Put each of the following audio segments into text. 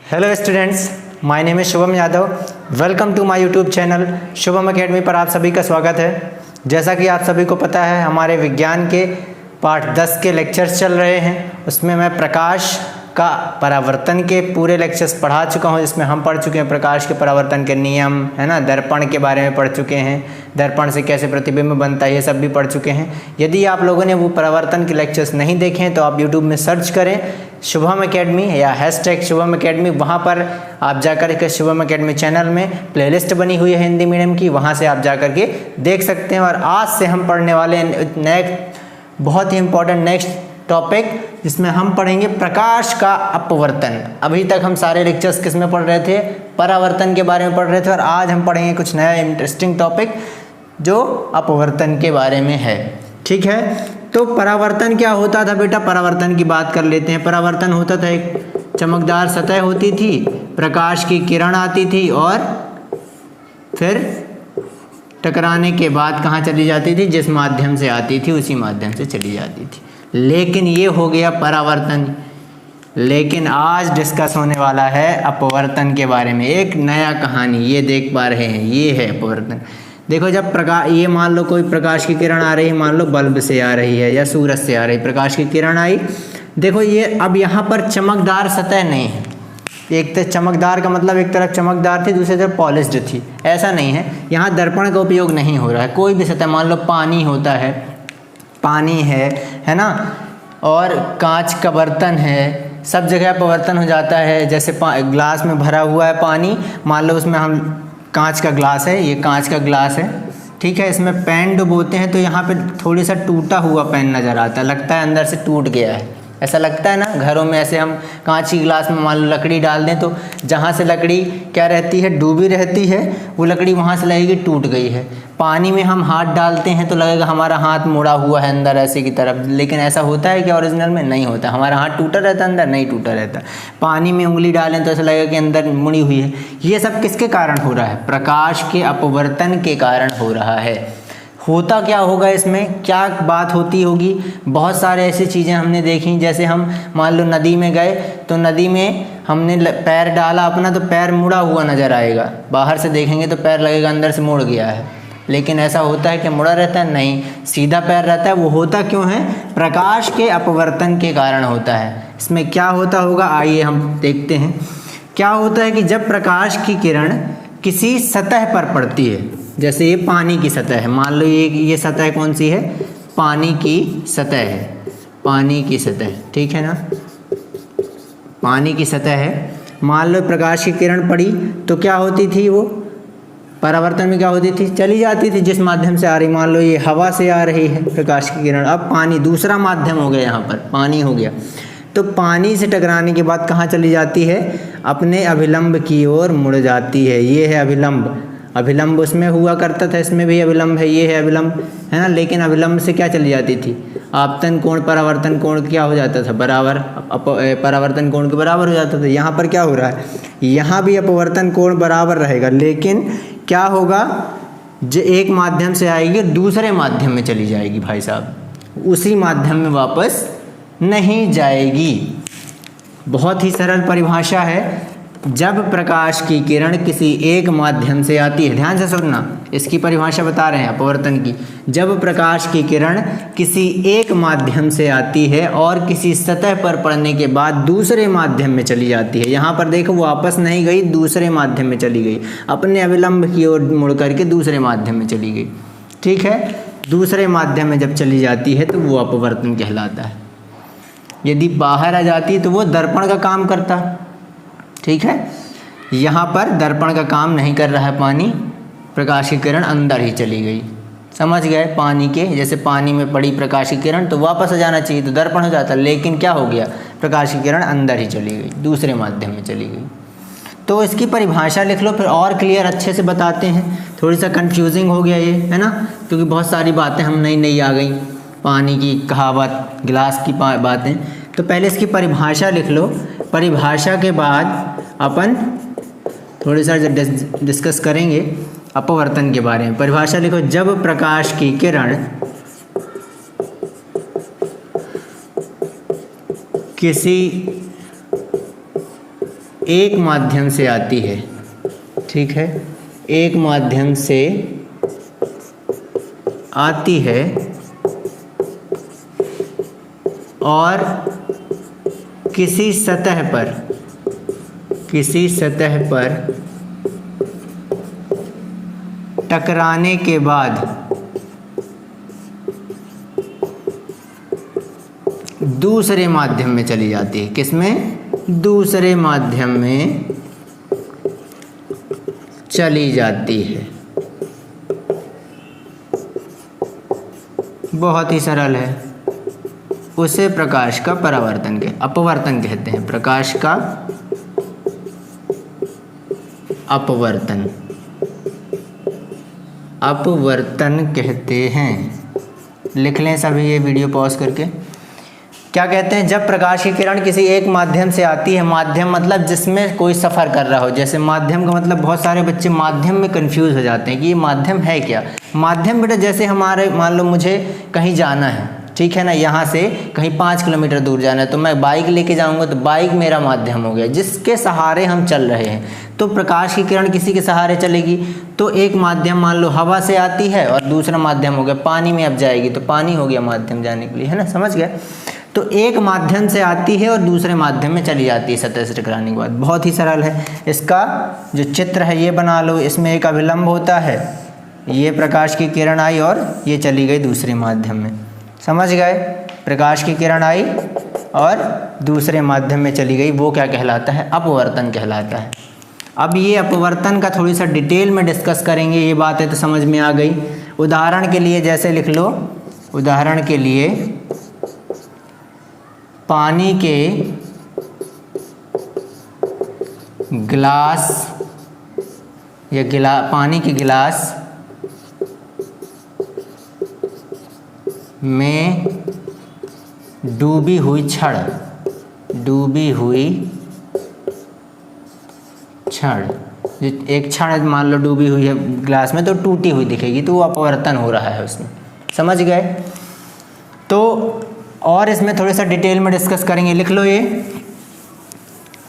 Hello students, my name is Shubham Yadav. Welcome to my YouTube channel Shubham academy पर आप सभी का स्वागत है। जैसा कि आप सभी को पता है, हमारे विज्ञान के पार्ट 10 के लेक्चर्स चल रहे हैं। उसमें मैं प्रकाश का परावर्तन के पूरे लेक्चर्स पढ़ा चुका हूं, जिसमें हम पढ़ चुके हैं प्रकाश के परावर्तन के नियम, है ना, दर्पण के बारे में पढ़ चुके हैं, दर्पण से कैसे प्रतिबिंब बनता है, ये सब भी पढ़ चुके हैं। यदि आप लोगों ने वो परावर्तन के लेक्चर्स नहीं देखे हैं तो आप यूट्यूब में सर्च करें शुभम एकेडमी या हैशटैग शुभम एकेडमी। वहाँ पर आप जाकर के शुभम एकेडमी चैनल में प्लेलिस्ट बनी हुई है हिंदी मीडियम की, वहाँ से आप जाकर के देख सकते हैं। और आज से हम पढ़ने वाले नेक्स्ट बहुत ही इंपॉर्टेंट नेक्स्ट टॉपिक, जिसमें हम पढ़ेंगे प्रकाश का अपवर्तन। अभी तक हम सारे लेक्चर्स किस में पढ़ रहे थे? परावर्तन के बारे में पढ़ रहे थे, और आज हम पढ़ेंगे कुछ नया इंटरेस्टिंग टॉपिक जो अपवर्तन के बारे में है। ठीक है, तो परावर्तन क्या होता था बेटा? परावर्तन की बात कर लेते हैं। परावर्तन होता था, एक चमकदार सतह होती थी, प्रकाश की किरण आती थी और फिर टकराने के बाद कहाँ चली जाती थी? जिस माध्यम से आती थी उसी माध्यम से चली जाती थी। लेकिन ये हो गया परावर्तन। लेकिन आज डिस्कस होने वाला है अपवर्तन के बारे में। एक नया कहानी ये देख पा रहे हैं, ये है अपवर्तन। देखो, जब प्रकाश, ये मान लो कोई प्रकाश की किरण आ रही है, मान लो बल्ब से आ रही है या सूरज से आ रही, प्रकाश की किरण आई। देखो, ये अब यहाँ पर चमकदार सतह नहीं है। एक तो चमकदार का मतलब एक तरफ चमकदार थी, दूसरी तरफ पॉलिश्ड थी, ऐसा नहीं है। यहाँ दर्पण का उपयोग नहीं हो रहा है। कोई भी सतह, मान लो पानी होता है, पानी है ना, और कांच का बर्तन है, सब जगह अपवर्तन हो जाता है। जैसे ग्लास में भरा हुआ है पानी, मान लो उसमें हम कांच का ग्लास है, ये कांच का ग्लास है, ठीक है, इसमें पेन डुबोते हैं तो यहाँ पे थोड़ी सा टूटा हुआ पेन नज़र आता है, लगता है अंदर से टूट गया है, ऐसा लगता है ना। घरों में ऐसे हम कांच की गिलास में मान लो लकड़ी डाल दें तो जहाँ से लकड़ी क्या रहती है, डूबी रहती है, वो लकड़ी वहाँ से लगेगी टूट गई है। पानी में हम हाथ डालते हैं तो लगेगा हमारा हाथ मुड़ा हुआ है अंदर ऐसे की तरफ, लेकिन ऐसा होता है कि ओरिजिनल में नहीं होता। हमारा हाथ टूटा रहता है, अंदर नहीं टूटा रहता। पानी में उंगली डालें तो ऐसा लगेगा कि अंदर मुड़ी हुई है। ये सब किसके कारण हो रहा है? प्रकाश के अपवर्तन के कारण हो रहा है। होता क्या होगा इसमें, क्या बात होती होगी? बहुत सारे ऐसी चीज़ें हमने देखी, जैसे हम मान लो नदी में गए तो नदी में हमने पैर डाला अपना तो पैर मुड़ा हुआ नज़र आएगा। बाहर से देखेंगे तो पैर लगेगा अंदर से मुड़ गया है, लेकिन ऐसा होता है कि मुड़ा रहता है? नहीं, सीधा पैर रहता है। वो होता क्यों है? प्रकाश के अपवर्तन के कारण होता है। इसमें क्या होता होगा, आइए हम देखते हैं। क्या होता है कि जब प्रकाश की किरण किसी सतह पर पड़ती है, जैसे ये पानी की सतह है, मान लो ये सतह कौन सी है? पानी की सतह है, पानी की सतह, ठीक है ना, पानी की सतह है। मान लो प्रकाश की किरण पड़ी तो क्या होती थी? वो परावर्तन में क्या होती थी? चली जाती थी जिस माध्यम से आ रही। मान लो ये हवा से आ रही है प्रकाश की किरण, अब पानी दूसरा माध्यम हो गया, यहाँ पर पानी हो गया, तो पानी से टकराने के बाद कहाँ चली जाती है? अपने अभिलंब की ओर मुड़ जाती है। ये है अभिलंब। अभिलंब उसमें हुआ करता था, इसमें भी अभिलंब है, ये है अभिलंब, है ना। लेकिन अभिलंब से क्या चली जाती थी? आपतन कोण परावर्तन कोण क्या हो जाता था? बराबर, परावर्तन कोण के बराबर हो जाता था। यहाँ पर क्या हो रहा है? यहाँ भी अपवर्तन कोण बराबर रहेगा, लेकिन क्या होगा? जो एक माध्यम से आएगी दूसरे माध्यम में चली जाएगी भाई साहब, उसी माध्यम में वापस नहीं जाएगी। बहुत ही सरल परिभाषा है। जब प्रकाश की किरण किसी एक माध्यम से आती है, ध्यान से सुनना, इसकी परिभाषा बता रहे हैं अपवर्तन की। जब प्रकाश की किरण किसी एक माध्यम से आती है और किसी सतह पर पड़ने के बाद दूसरे माध्यम में चली जाती है, यहाँ पर देखो वापस नहीं गई, दूसरे माध्यम में चली गई, अपने अभिलंब की ओर मुड़ करके दूसरे माध्यम में चली गई, ठीक है। दूसरे माध्यम में जब चली जाती है तो वो अपवर्तन कहलाता है। यदि बाहर आ जाती है तो वो दर्पण का काम करता, ठीक है। यहाँ पर दर्पण का काम नहीं कर रहा है पानी, प्रकाश की किरण अंदर ही चली गई, समझ गए? पानी के जैसे पानी में पड़ी प्रकाश की किरण तो वापस आ जाना चाहिए तो दर्पण हो जाता, लेकिन क्या हो गया? प्रकाश की किरण अंदर ही चली गई, दूसरे माध्यम में चली गई। तो इसकी परिभाषा लिख लो, फिर और क्लियर अच्छे से बताते हैं। थोड़ी सा कंफ्यूजिंग हो गया ये, है ना, क्योंकि बहुत सारी बातें हम नई नई आ गई, पानी की कहावत, गिलास की बातें। तो पहले इसकी परिभाषा लिख लो, परिभाषा के बाद अपन थोड़ी सा डिस्कस करेंगे अपवर्तन के बारे में। परिभाषा लिखो, जब प्रकाश की किरण किसी एक माध्यम से आती है, ठीक है, एक माध्यम से आती है और किसी सतह पर टकराने के बाद दूसरे माध्यम में चली जाती है। किसमें? दूसरे माध्यम में चली जाती है। बहुत ही सरल है। उसे प्रकाश का अपवर्तन कहते हैं। प्रकाश का अपवर्तन कहते हैं। लिख लें सभी ये वीडियो पॉज करके। क्या कहते हैं? जब प्रकाश की किरण किसी एक माध्यम से आती है, माध्यम मतलब जिसमें कोई सफ़र कर रहा हो। जैसे माध्यम का मतलब बहुत सारे बच्चे माध्यम में कंफ्यूज हो जाते हैं कि ये माध्यम है क्या। माध्यम बेटा जैसे हमारे, मान लो मुझे कहीं जाना है, ठीक है ना, यहाँ से कहीं 5 किलोमीटर दूर जाना है, तो मैं बाइक लेके जाऊँगा, तो बाइक मेरा माध्यम हो गया जिसके सहारे हम चल रहे हैं। तो प्रकाश की किरण किसी के सहारे चलेगी, तो एक माध्यम मान लो हवा से आती है और दूसरा माध्यम हो गया पानी में अब जाएगी, तो पानी हो गया माध्यम जाने के लिए, है ना, समझ गए। तो एक माध्यम से आती है और दूसरे माध्यम में चली जाती है सतह से टकराने के बाद। बहुत ही सरल है। इसका जो चित्र है ये बना लो। इसमें एक अभिलंब होता है, ये प्रकाश की किरण आई और ये चली गई दूसरे माध्यम में, समझ गए। प्रकाश की किरण आई और दूसरे माध्यम में चली गई, वो क्या कहलाता है? अपवर्तन कहलाता है। अब ये अपवर्तन का थोड़ी सा डिटेल में डिस्कस करेंगे। ये बातें तो समझ में आ गई। उदाहरण के लिए जैसे लिख लो, उदाहरण के लिए पानी के गिलास या पानी के गिलास में डूबी हुई छड़, एक छड़ मान लो डूबी हुई है गिलास में, तो टूटी हुई दिखेगी, तो वो अपवर्तन हो रहा है उसमें, समझ गए। तो और इसमें थोड़ा सा डिटेल में डिस्कस करेंगे। लिख लो ये,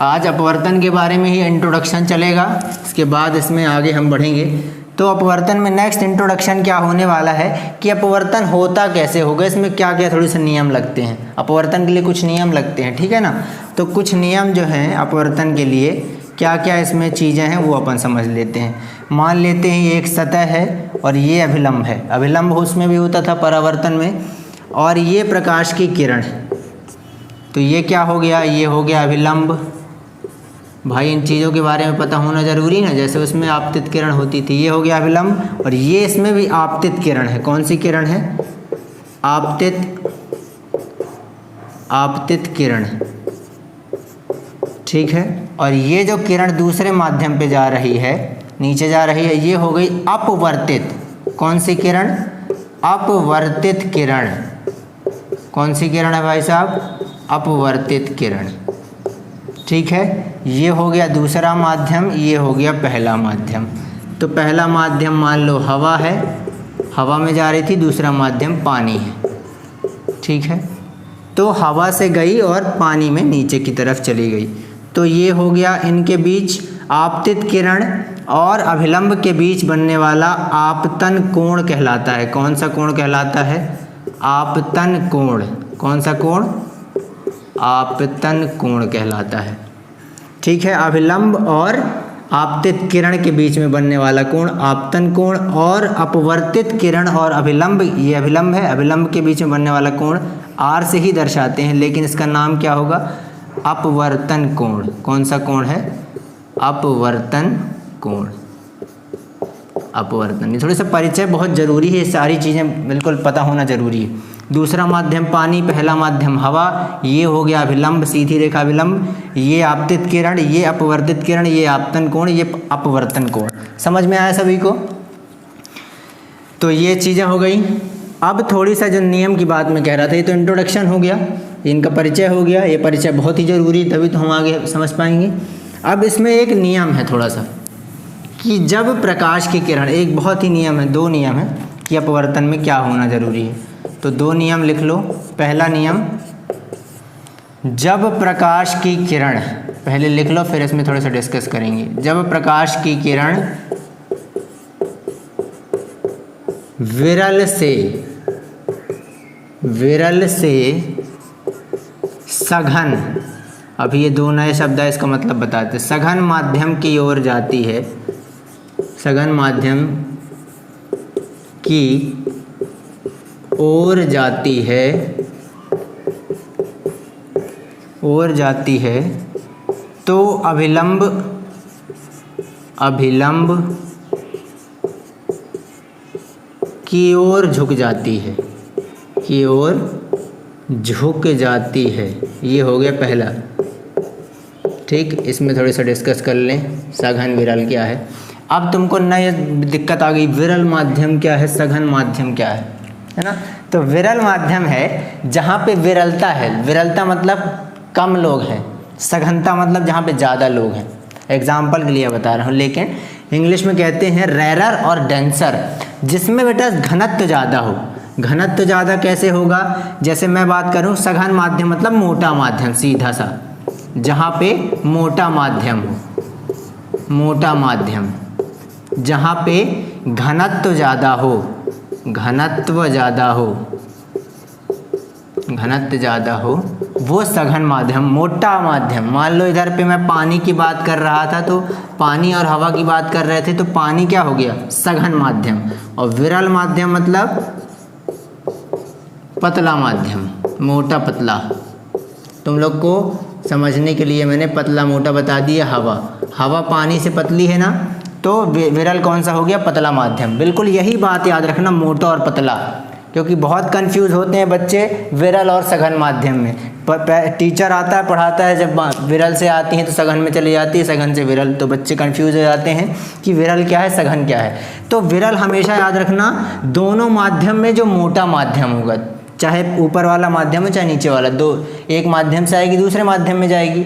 आज अपवर्तन के बारे में ही इंट्रोडक्शन चलेगा, इसके बाद इसमें आगे हम बढ़ेंगे। तो अपवर्तन में नेक्स्ट इंट्रोडक्शन क्या होने वाला है कि अपवर्तन होता कैसे होगा, इसमें क्या क्या थोड़ी से नियम लगते हैं। अपवर्तन के लिए कुछ नियम लगते हैं, ठीक है ना। तो कुछ नियम जो हैं अपवर्तन के लिए, क्या क्या इसमें चीज़ें हैं वो अपन समझ लेते हैं। मान लेते हैं ये एक सतह है और ये अभिलंब है। अभिलंब उसमें भी होता था परावर्तन में, और ये प्रकाश की किरण है। तो ये क्या हो गया? ये हो गया अभिलंब। भाई इन चीज़ों के बारे में पता होना ज़रूरी ना, जैसे उसमें आपतित किरण होती थी, ये हो गया अभिलंब। और ये इसमें भी आपतित किरण है। कौन सी किरण है? आपतित किरण, ठीक है। और ये जो किरण दूसरे माध्यम पे जा रही है, नीचे जा रही है, ये हो गई अपवर्तित। कौन सी किरण? अपवर्तित किरण। कौन सी किरण है भाई साहब? अपवर्तित किरण, ठीक है। ये हो गया दूसरा माध्यम, ये हो गया पहला माध्यम। तो पहला माध्यम मान लो हवा है, हवा में जा रही थी, दूसरा माध्यम पानी है, ठीक है। तो हवा से गई और पानी में नीचे की तरफ चली गई। तो ये हो गया इनके बीच आपतित किरण और अभिलंब के बीच बनने वाला आपतन कोण कहलाता है। कौन सा कोण कहलाता है? आपतन कोण। कौन सा कोण? आपतन कोण कहलाता है, ठीक है। अभिलंब और आपतित किरण के बीच में बनने वाला कोण आपतन कोण, और अपवर्तित किरण और अभिलंब, ये अभिलंब है, अभिलंब के बीच में बनने वाला कोण आर से ही दर्शाते हैं, लेकिन इसका नाम क्या होगा? अपवर्तन कोण। कौन सा कोण है? अपवर्तन कोण। अपवर्तन, ये थोड़ा सा परिचय बहुत ज़रूरी है, सारी चीज़ें बिल्कुल पता होना ज़रूरी है। दूसरा माध्यम पानी, पहला माध्यम हवा, ये हो गया अभिलंब, सीधी रेखा अभिलंब, ये आपतित किरण, ये अपवर्तित किरण, ये आपतन कोण, ये अपवर्तन कोण। समझ में आया सभी को? तो ये चीज़ें हो गई। अब थोड़ी सा जो नियम की बात मैं कह रहा था, ये तो इंट्रोडक्शन हो गया, इनका परिचय हो गया। ये परिचय बहुत ही ज़रूरी, तभी तो हम आगे समझ पाएंगे। अब इसमें एक नियम है थोड़ा सा, कि जब प्रकाश की किरण, एक बहुत ही नियम है, 2 नियम है कि अपवर्तन में क्या होना ज़रूरी है। तो 2 नियम लिख लो। पहला नियम, जब प्रकाश की किरण, पहले लिख लो फिर इसमें थोड़ा सा डिस्कस करेंगे। जब प्रकाश की किरण विरल से सघन, अभी ये दो नए शब्द है, इसका मतलब बताते। सघन माध्यम की ओर जाती है, सघन माध्यम की ओर जाती है तो अभिलंब की ओर झुक जाती है, ये हो गया पहला। ठीक, इसमें थोड़ी सा डिस्कस कर लें सघन विरल क्या है। अब तुमको नई दिक्कत आ गई, विरल माध्यम क्या है, सघन माध्यम क्या है ना। तो विरल माध्यम है जहाँ पे विरलता है, विरलता मतलब कम लोग हैं, सघनता मतलब जहाँ पे ज़्यादा लोग हैं। एग्जाम्पल के लिए बता रहा हूँ, लेकिन इंग्लिश में कहते हैं रेरर और डेंसर, जिसमें बेटा घनत्व ज़्यादा हो। घनत्व ज़्यादा कैसे होगा, जैसे मैं बात करूँ सघन माध्यम मतलब मोटा माध्यम, सीधा सा, जहाँ पे मोटा माध्यम हो, मोटा माध्यम जहाँ पे घनत्व ज़्यादा हो, वो सघन माध्यम। मोटा माध्यम, मान लो इधर पे मैं पानी की बात कर रहा था, तो पानी और हवा की बात कर रहे थे, तो पानी क्या हो गया, सघन माध्यम। और विरल माध्यम मतलब पतला माध्यम, मोटा पतला। तुम लोग को समझने के लिए मैंने पतला मोटा बता दिया। हवा पानी से पतली है ना, तो विरल कौन सा हो गया, पतला माध्यम। बिल्कुल यही बात याद रखना, मोटा और पतला, क्योंकि बहुत कंफ्यूज होते हैं बच्चे विरल और सघन माध्यम में। टीचर आता है पढ़ाता है, जब विरल से आती हैं तो सघन में चली जाती है, सघन से विरल, तो बच्चे कंफ्यूज हो जाते हैं कि विरल क्या है, सघन क्या है। तो विरल हमेशा याद रखना, दोनों माध्यम में जो मोटा माध्यम होगा, चाहे ऊपर वाला माध्यम हो चाहे नीचे वाला, एक माध्यम से आएगी दूसरे माध्यम में जाएगी।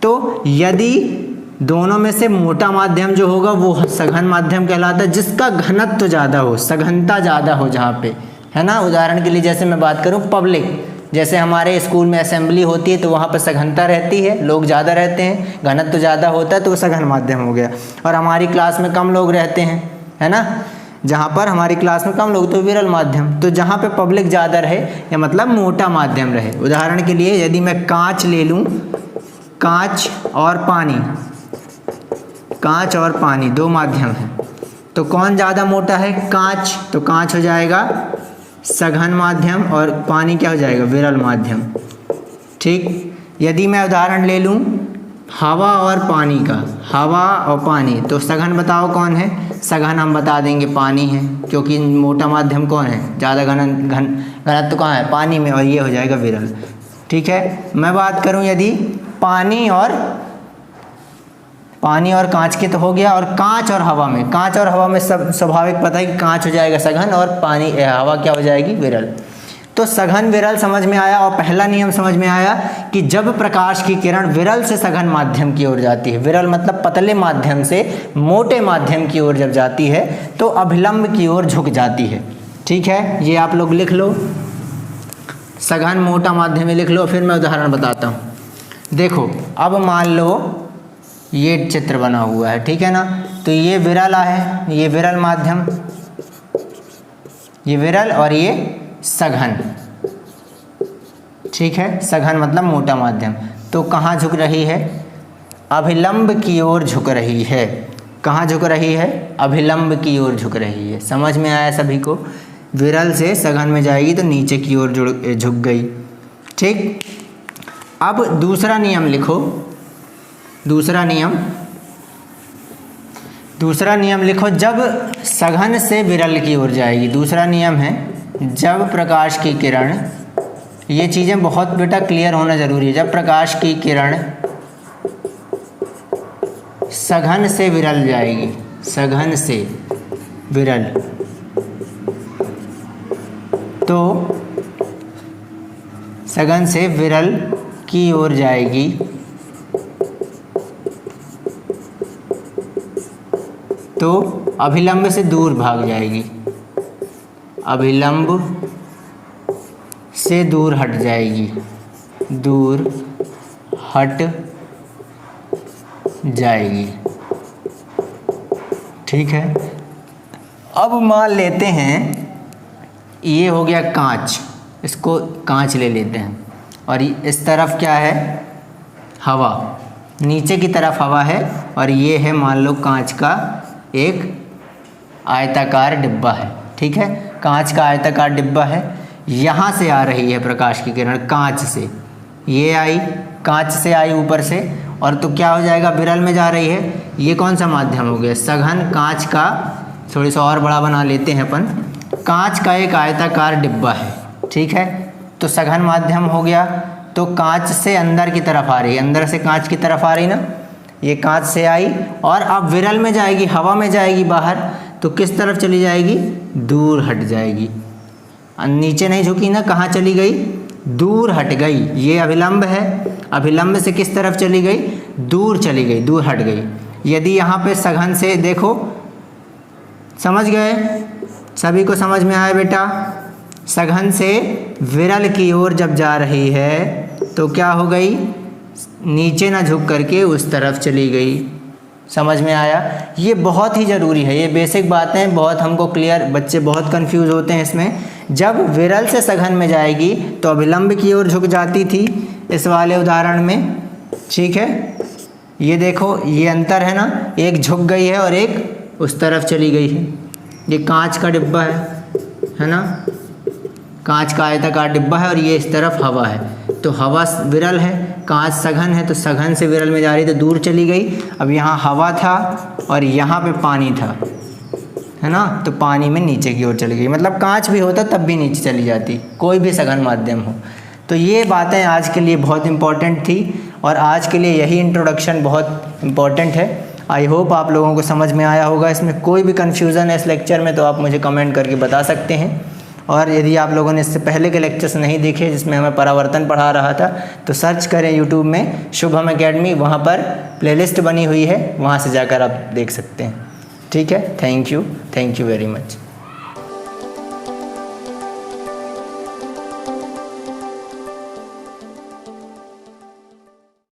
तो यदि दोनों में से मोटा माध्यम जो होगा वो सघन माध्यम कहलाता है, जिसका घनत्व ज़्यादा हो, सघनता ज़्यादा हो जहाँ पे, है ना। उदाहरण के लिए जैसे मैं बात करूँ पब्लिक, जैसे हमारे स्कूल में असेंबली होती है तो वहाँ पर सघनता रहती है, लोग ज़्यादा रहते हैं, घनत्व ज़्यादा होता है, तो वो सघन माध्यम हो गया। और हमारी क्लास में कम लोग रहते हैं, है ना, जहाँ पर हमारी क्लास में कम लोग, तो विरल माध्यम। तो जहाँ पे पब्लिक ज़्यादा रहे या मतलब मोटा माध्यम रहे। उदाहरण के लिए यदि मैं कांच ले लूँ, कांच और पानी दो माध्यम है, तो कौन ज़्यादा मोटा है, कांच, तो कांच हो जाएगा सघन माध्यम और पानी क्या हो जाएगा, विरल माध्यम। ठीक, यदि मैं उदाहरण ले लूँ हवा और पानी का, हवा और पानी, तो सघन बताओ कौन है, सघन हम बता देंगे पानी है, क्योंकि मोटा माध्यम कौन है, ज़्यादा घनत्व कहाँ है, पानी में, और ये हो जाएगा विरल। ठीक है, मैं बात करूँ यदि पानी और कांच के तो हो गया, और कांच और हवा में सब स्वाभाविक पता है कि कांच हो जाएगा सघन और हवा क्या हो जाएगी, विरल। तो सघन विरल समझ में आया, और पहला नियम समझ में आया कि जब प्रकाश की किरण विरल से सघन माध्यम की ओर जाती है, विरल मतलब पतले माध्यम से मोटे माध्यम की ओर जब जाती है तो अभिलंब की ओर झुक जाती है। ठीक है, ये आप लोग लिख लो, सघन मोटा माध्यम में लिख लो, फिर मैं उदाहरण बताता हूँ। देखो, अब मान लो ये चित्र बना हुआ है, ठीक है ना, तो ये विरल है, ये विरल माध्यम, ये विरल और ये सघन। ठीक है, सघन मतलब मोटा माध्यम। तो कहाँ झुक रही है, अभिलंब की ओर झुक रही है। कहाँ झुक रही है, अभिलंब की ओर झुक रही है। समझ में आया सभी को, विरल से सघन में जाएगी तो नीचे की ओर झुक गई। ठीक, अब दूसरा नियम लिखो, दूसरा नियम लिखो, जब सघन से विरल की ओर जाएगी। दूसरा नियम है, जब प्रकाश की किरण, ये चीज़ें बहुत बेटा क्लियर होना ज़रूरी है, जब प्रकाश की किरण सघन से विरल जाएगी, सघन से विरल, तो सघन से विरल की ओर जाएगी तो अभिलंब से दूर भाग जाएगी, अभिलंब से दूर हट जाएगी, दूर हट जाएगी। ठीक है, अब मान लेते हैं ये हो गया कांच, इसको कांच ले लेते हैं, और इस तरफ क्या है, हवा, नीचे की तरफ हवा है, और ये है मान लो कांच का एक आयताकार डिब्बा है। ठीक है, कांच का आयताकार डिब्बा है, यहाँ से आ रही है प्रकाश की किरण कांच से, ये आई कांच से आई ऊपर से, और तो क्या हो जाएगा, विरल में जा रही है। ये कौन सा माध्यम हो गया, सघन कांच का, थोड़ी सा और बड़ा बना लेते हैं अपन, कांच का एक आयताकार डिब्बा है। ठीक है, तो सघन माध्यम हो गया, तो कांच से अंदर की तरफ आ रही है, अंदर से कांच की तरफ आ रही ना, ये कांच से आई, और अब विरल में जाएगी, हवा में जाएगी बाहर, तो किस तरफ चली जाएगी, दूर हट जाएगी। नीचे नहीं झुकी ना, कहाँ चली गई, दूर हट गई। ये अभिलंब है, अभिलंब से किस तरफ चली गई, दूर चली गई, दूर हट गई। यदि यहाँ पे सघन से देखो, समझ गए, सभी को समझ में आया बेटा, सघन से विरल की ओर जब जा रही है तो क्या हो गई, नीचे ना झुक करके उस तरफ चली गई। समझ में आया, ये बहुत ही ज़रूरी है, ये बेसिक बातें बहुत हमको क्लियर, बच्चे बहुत कंफ्यूज होते हैं इसमें। जब विरल से सघन में जाएगी तो अभिलंब की ओर झुक जाती थी इस वाले उदाहरण में। ठीक है, ये देखो, ये अंतर है ना, एक झुक गई है और एक उस तरफ चली गई है। ये कांच का डिब्बा है ना, कांच का आयताकार डिब्बा है, और ये इस तरफ हवा है, तो हवा विरल है, कांच सघन है, तो सघन से विरल में जा रही तो दूर चली गई। अब यहाँ हवा था और यहाँ पे पानी था, है ना, तो पानी में नीचे की ओर चली गई, मतलब कांच भी होता तब भी नीचे चली जाती, कोई भी सघन माध्यम हो। तो ये बातें आज के लिए बहुत इम्पॉर्टेंट थी, और आज के लिए यही इंट्रोडक्शन बहुत इम्पॉर्टेंट है। आई होप आप लोगों को समझ में आया होगा। इसमें कोई भी कन्फ्यूज़न है इस लेक्चर में तो आप मुझे कमेंट करके बता सकते हैं। और यदि आप लोगों ने इससे पहले के लेक्चर्स नहीं देखे जिसमें हमें परावर्तन पढ़ा रहा था, तो सर्च करें यूट्यूब में शुभम एकेडमी, वहाँ पर प्लेलिस्ट बनी हुई है, वहाँ से जाकर आप देख सकते हैं। ठीक है, थैंक यू वेरी मच।